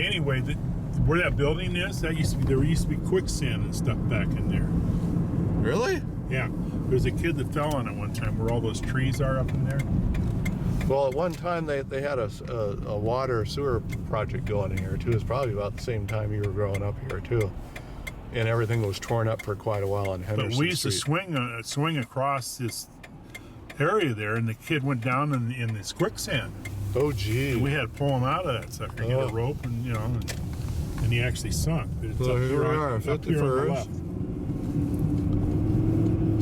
Anyway, where that building is, there used to be quicksand and stuff back in there. Really? Yeah. There's a kid that fell on it one time where all those trees are up in there. Well, at one time they had a water sewer project going in here too. It's probably about the same time you were growing up here too. And everything was torn up for quite a while on Henderson Street. But we used to swing across this area there, and the kid went down in this quicksand. Oh, gee. And we had to pull him out of that sucker, get a rope, and and he actually sunk. It's So up here we are, up here on the 51st. left.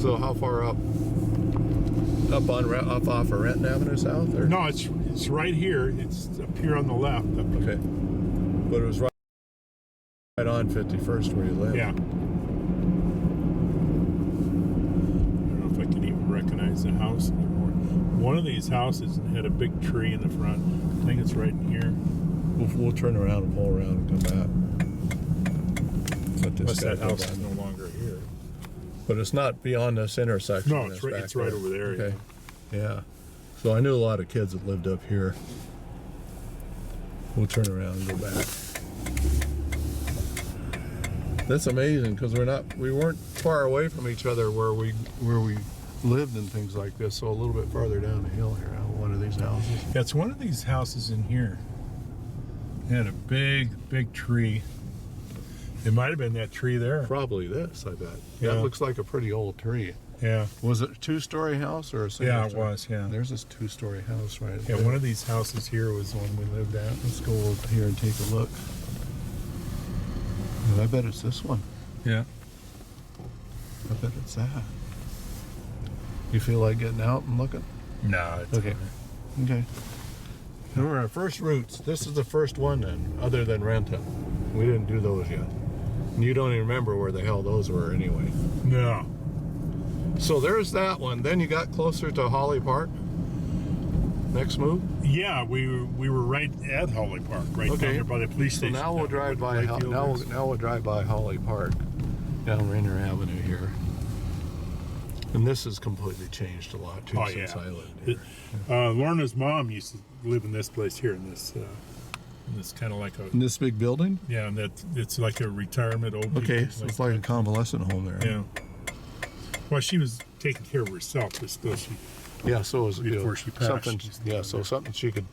So how far up? Up off of Renton Avenue South, or No, it's right here. It's up here on the left. okay, but it was right on 51st where you live. Yeah. I don't know if I can even recognize the house anymore. One of these houses had a big tree in the front. I think it's right in here. We'll turn around and pull around and come back. Let this Unless guy that go house by. is no longer here. But it's not beyond this intersection. No, it's right over there. Okay. Yeah. So I knew a lot of kids that lived up here. We'll turn around and go back. That's amazing because we weren't far away from each other where we lived and things like this. So a little bit farther down the hill here, one of these houses. Yeah, it's one of these houses in here. It had a big tree. It might have been that tree there. Probably this, I bet. Yeah. That looks like a pretty old tree. Yeah. Was it a two-story house or a single Yeah, it story? was, yeah. There's this two-story house right Yeah, there. one of these houses here was the one we lived at. Let's go over here and take a look. And I bet it's this one. Yeah. I bet it's that. You feel like getting out and looking? No, it's Okay. Okay. Here are our first routes. This is the first one then, other than Renton. We didn't do those yet. And you don't even remember where the hell those were anyway. No. So there's that one. Then you got closer to Holly Park. Next move. Yeah, we were right at Holly Park, right down there by the police So station. now we'll drive by. Now we'll drive by Holly Park, down Rainer Avenue here. And this has completely changed a lot too since I lived here. Lorna's mom used to live in this place here, in this kind of like a In this big building. yeah, and it's like a retirement old. Okay, people, so it's like a convalescent home there. yeah. Well, she was taking care of herself, but still she Yeah, so it was before she passed. something. She's Yeah, so something she could.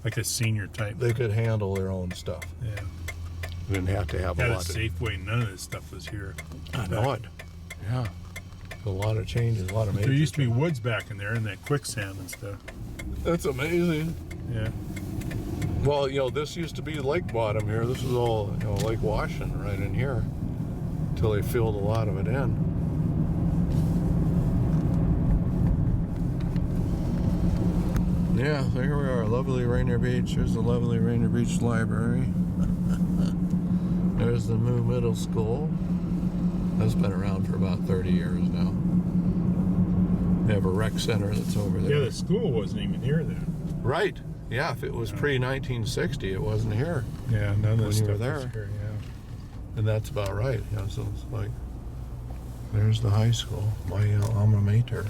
like a senior type. They could handle their own stuff. Yeah. They didn't have to have Had a a lot of. Safeway. None of this stuff was here. I know it. Yeah, a lot of changes, a lot of major. There used to be changes. woods back in there and that quicksand and stuff. That's amazing. Yeah. Well, this used to be lake bottom here. This is all, Lake Washington right in here, until they filled a lot of it in. Yeah, so here we are, lovely Rainier Beach. Here's the lovely Rainier Beach Library. There's the Moo Middle School. That's been around for about 30 years now. They have a rec center that's over there. Yeah, the school wasn't even here then. Right. Yeah, if it was pre-1960, it wasn't here. Yeah, none of When this you were stuff there. was here. Yeah. And that's about right. Yeah, so it's like, there's the high school, my alma mater.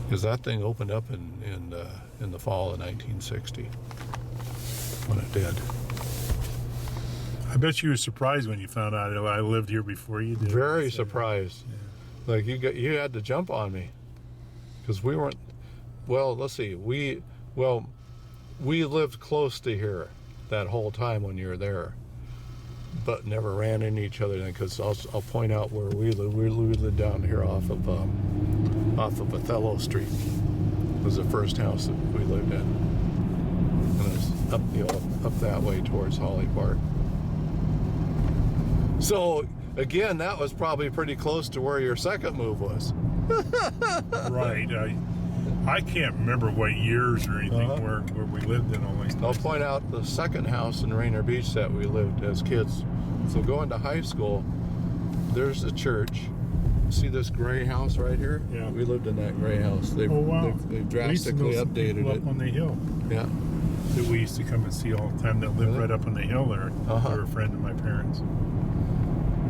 Because that thing opened up in the fall of 1960, when it did. I bet you were surprised when you found out I lived here before you did. Very surprised. Yeah. Like you had to jump on me, because we weren't. Well, let's see. We lived close to here that whole time when you were there, but never ran into each other. Because I'll point out where we lived. We lived down here off of Othello Street. Was the first house that we lived in, and it's up up that way towards Holly Park. So again, that was probably pretty close to where your second move was. Right. I can't remember what years or anything where we lived in all these I'll places. point out the second house in Rainier Beach that we lived as kids. So going to high school, there's the church. See this gray house right here? Yeah. We lived in that gray house. They've, Oh wow! they've We used to drastically know some updated people it. up on the hill Yeah. that we used to come and see all the time. That lived Really? right up on the hill there. They were a friend of my parents.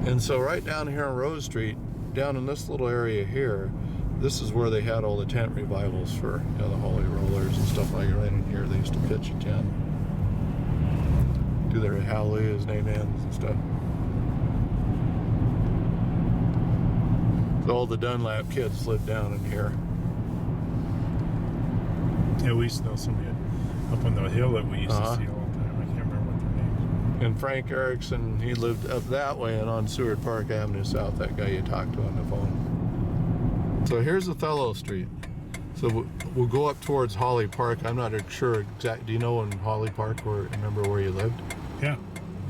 And so right down here on Rose Street, down in this little area here, this is where they had all the tent revivals for the Holy Rollers and stuff like that. Right in here, they used to pitch a tent. their Hallelujah's and Amens and stuff. So all the Dunlap kids lived down in here. Yeah, we used to know somebody up on the hill that we used to see all the time. I can't remember what their names. And Frank Erickson, he lived up that way and on Seward Park Avenue South, that guy you talked to on the phone. So here's Othello Street. So we'll go up towards Holly Park. I'm not sure exactly. Do you know in Holly Park, remember where you lived? Yeah.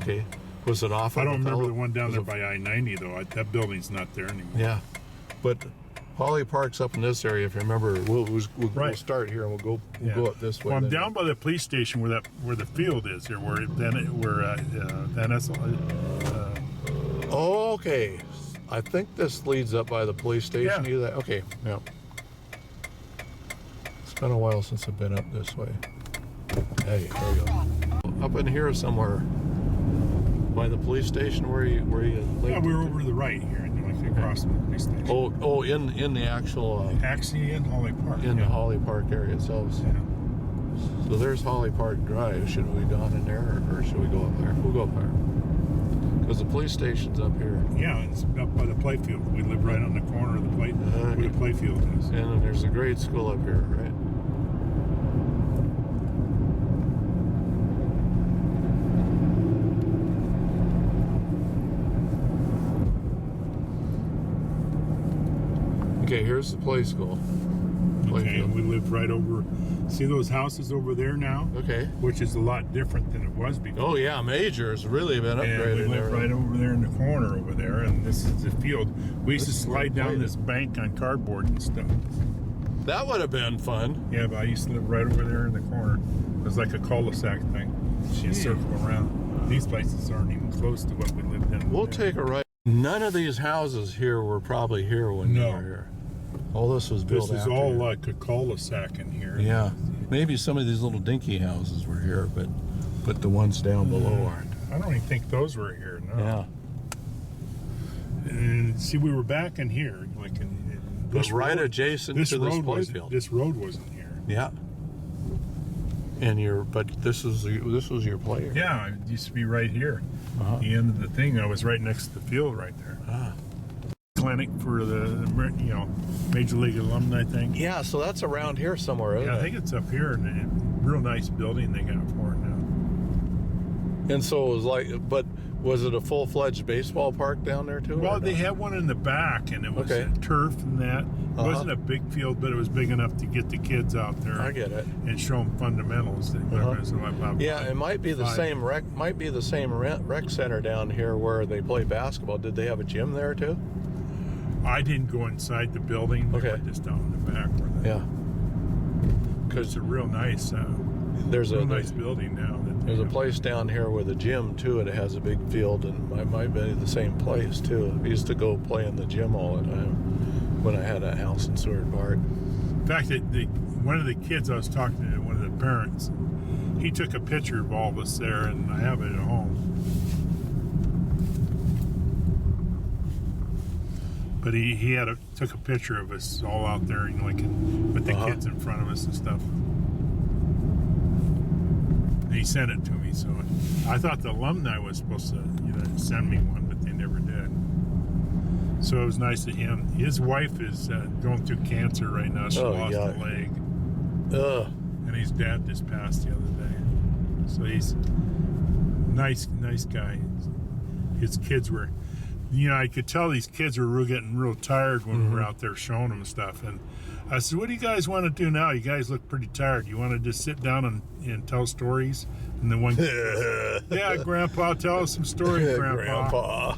Okay. Was it off? I don't Othello? remember the one down there by I-90 though. That building's not there anymore. Yeah. But Holly Park's up in this area. If you remember, we'll start here and we'll go up this way. Well, I'm down by the police station where the field is here, where Van Essel. Oh, okay. I think this leads up by the police station. Yeah. Okay. Yeah. It's been a while since I've been up this way. Hey, there you go. Up in here somewhere, by the police station where you lived. Yeah, we were over to the right here, like across from the police station. Oh, in the actual. Actually, in Holly Park. In the Holly Park area itself. Yeah. So there's Holly Park Drive. Should we go in there or should we go up there? We'll go up there. Because the police station's up here. Yeah, it's up by the playfield. We live right on the corner of the where the playfield is. And then there's a grade school up here, right? Okay, here's the play school. Okay, we live right over. See those houses over there now? Okay. Which is a lot different than it was before. Oh yeah, Major's really been upgraded. And we live right over there in the corner over there, and this is the field. We used to slide down this bank on cardboard and stuff. That would have been fun. Yeah, but I used to live right over there in the corner. It was like a cul-de-sac thing. She'd circle around. These places aren't even close to what we lived in. We'll take a right. None of these houses here were probably here when you were here. All this was built. This is all like a cul-de-sac in here. Yeah, maybe some of these little dinky houses were here, but the ones down below aren't. I don't even think those were here. No. Yeah. And see, we were back in here, like But right adjacent to this playfield. This road wasn't here. Yeah. And but this was your play area. Yeah, it used to be right here. The end of the thing. I was right next to the field right there. Clinic for the Major League alumni thing. Yeah, so that's around here somewhere, isn't it? I think it's up here, and a real nice building they got for it now. And so it was like, but was it a full-fledged baseball park down there too? Well, they had one in the back, and it was turf and that. It wasn't a big field, but it was big enough to get the kids out there. I get it. And show them fundamentals. Yeah, it might be the same rec. Might be the same rec center down here where they play basketball. Did they have a gym there too? I didn't go inside the building. Okay. Just down in the back. Because it's a real nice. There's a nice building now. There's a place down here with a gym too, and it has a big field, and it might be the same place too. I used to go play in the gym all the time when I had a house in Seward Park. In fact, one of the kids I was talking to, one of the parents, he took a picture of all of us there, and I have it at home. But he took a picture of us all out there, with the kids in front of us and stuff. And he sent it to me, so I thought the alumni was supposed to, send me one, but they never did. So it was nice of him. His wife is going through cancer right now. She lost a leg. And his dad just passed the other day. So he's nice guy. His kids were. I could tell these kids were getting real tired when we were out there showing them stuff. And I said, what do you guys want to do now? You guys look pretty tired. You want to just sit down and tell stories? And the one kid goes, yeah, Grandpa, tell us some stories, Grandpa.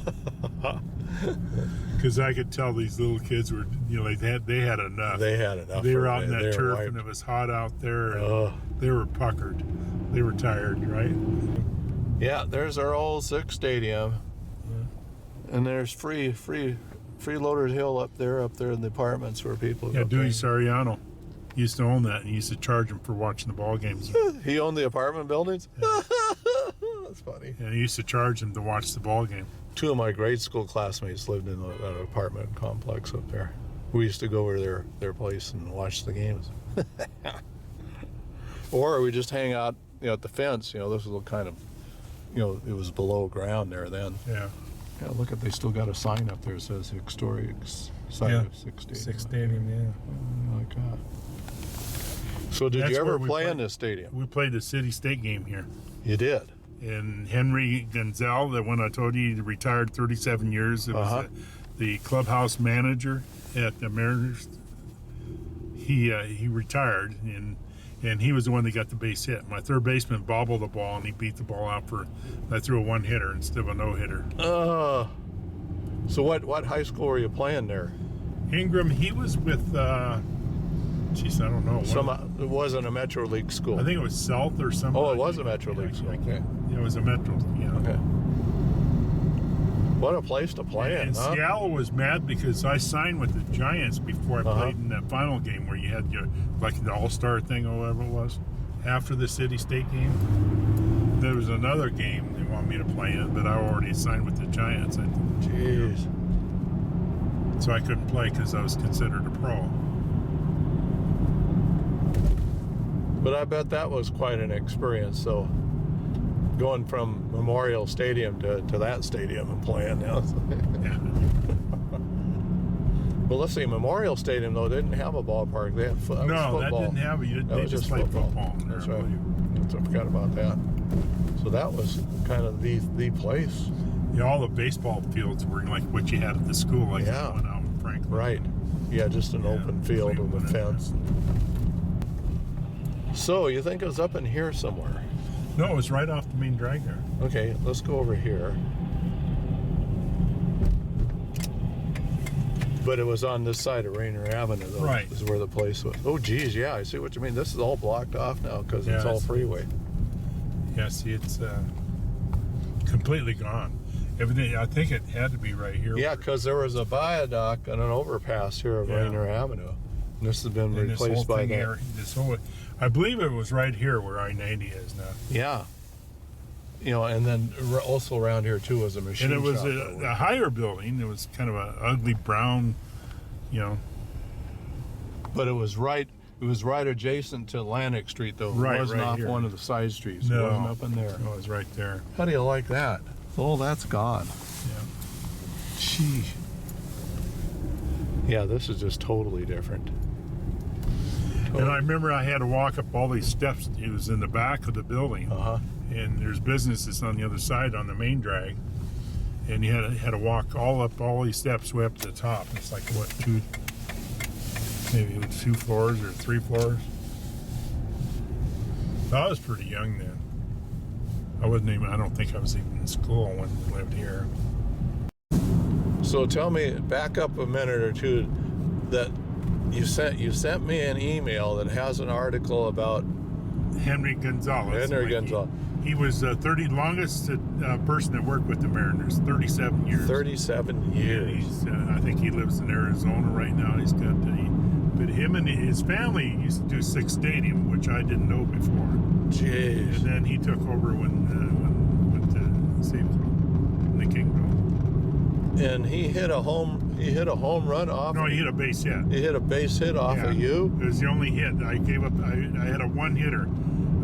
Because I could tell these little kids were, they had enough. They had enough. They were out in that turf, and it was hot out there. And they were puckered. They were tired, right? Yeah, there's our old Six Stadium. And there's Freeloaders Hill up there in the apartments where people go. Yeah, Dewey Sariano used to own that, and he used to charge them for watching the ball games. He owned the apartment buildings? Yeah. That's funny. And he used to charge them to watch the ball game. 2 of my grade school classmates lived in that apartment complex up there. We used to go over to their place and watch the games. Or we just hang out, at the fence. This is kind of it was below ground there then. Yeah. Yeah, look at, they still got a sign up there that says historic site Yeah. of Six Stadium. Six Stadium, yeah. Oh my God. So did That's you ever where we play in played. this stadium? We played the city state game here. You did? And Henry Gonzalez, the one I told you, he retired 37 years. It was the clubhouse manager at the Mariners. He retired, and he was the one that got the base hit. My third baseman bobbled the ball, and he beat the ball out I threw a one-hitter instead of a no-hitter. So what high school were you playing there? Ingram, he was with, geez, I don't know. It wasn't a Metro League school. I think it was South or something. Oh, it was a Metro League school. Okay. It was a Metro, yeah. Okay. What a place to play in, And huh? Seattle was mad because I signed with the Giants before I played in that final game where you had like the All-Star thing or whatever it was. After the city-state game, there was another game they wanted me to play in, but I already signed with the Giants. Jeez. So I couldn't play because I was considered a pro. But I bet that was quite an experience. So going from Memorial Stadium to that stadium and playing now. Yeah. Well, let's see. Memorial Stadium though didn't have a ballpark. They had football. No, that didn't have it. They just played football. That's right. I forgot about that. So that was kind of the place. Yeah, all the baseball fields were like what you had at the school, like Yeah. one out in Franklin. Right. Yeah, just an open field with a fence. So you think it was up in here somewhere? No, it was right off the main drag there. Okay, let's go over here. But it was on this side of Rainer Avenue, though. Right. Is where the place was. Oh, geez, yeah, I see what you mean. This is all blocked off now because it's all freeway. Yeah, see, it's completely gone. Everything. I think it had to be right here. Yeah, because there was a viaduct and an overpass here of Rainer Avenue. And this has been And replaced by that. I believe it was right here where I-90 is now. Yeah. And then also around here too was a machine And it was shop. a higher building. It was kind of an ugly brown, But it was right adjacent to Atlantic Street, though. Right, It wasn't right off here. one of the side streets. No. It wasn't up in there. It was right there. How do you like that? Oh, that's gone. Yeah. Gee. Yeah, this is just totally different. And I remember I had to walk up all these steps. It was in the back of the building. And there's businesses on the other side on the main drag. And you had to walk all these steps way up to the top. It's like, what, maybe 2 floors or 3 floors? I was pretty young then. I don't think I was even in school when I lived here. So tell me, back up a minute or two, that you sent me an email that has an article about Henry Gonzalez. Gonzalez. He was the longest person that worked with the Mariners, 37 years. 37 years. I think he lives in Arizona right now. He's got but him and his family used to do Six Stadium, which I didn't know before. Jeez. And then he took over when the Kingdom. And he hit a home run off. No, he hit a base hit. He hit a base hit off of you. It was the only hit. I gave up. I had a one hitter.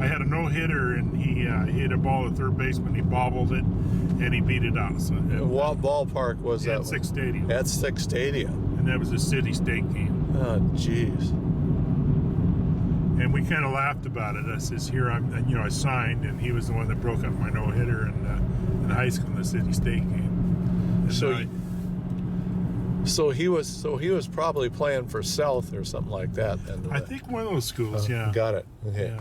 I had a no hitter, and he hit a ball at third baseman. He bobbled it, and he beat it out. So what ballpark was that? At Six Stadium. At Six Stadium. And that was a city-state game. Oh, jeez. And we kind of laughed about it. I says, "Here I signed," and he was the one that broke up my no hitter in high school in the city-state game. And So he was probably playing for South or something like that. I think one of those schools. Yeah. Got it. Okay. Yeah.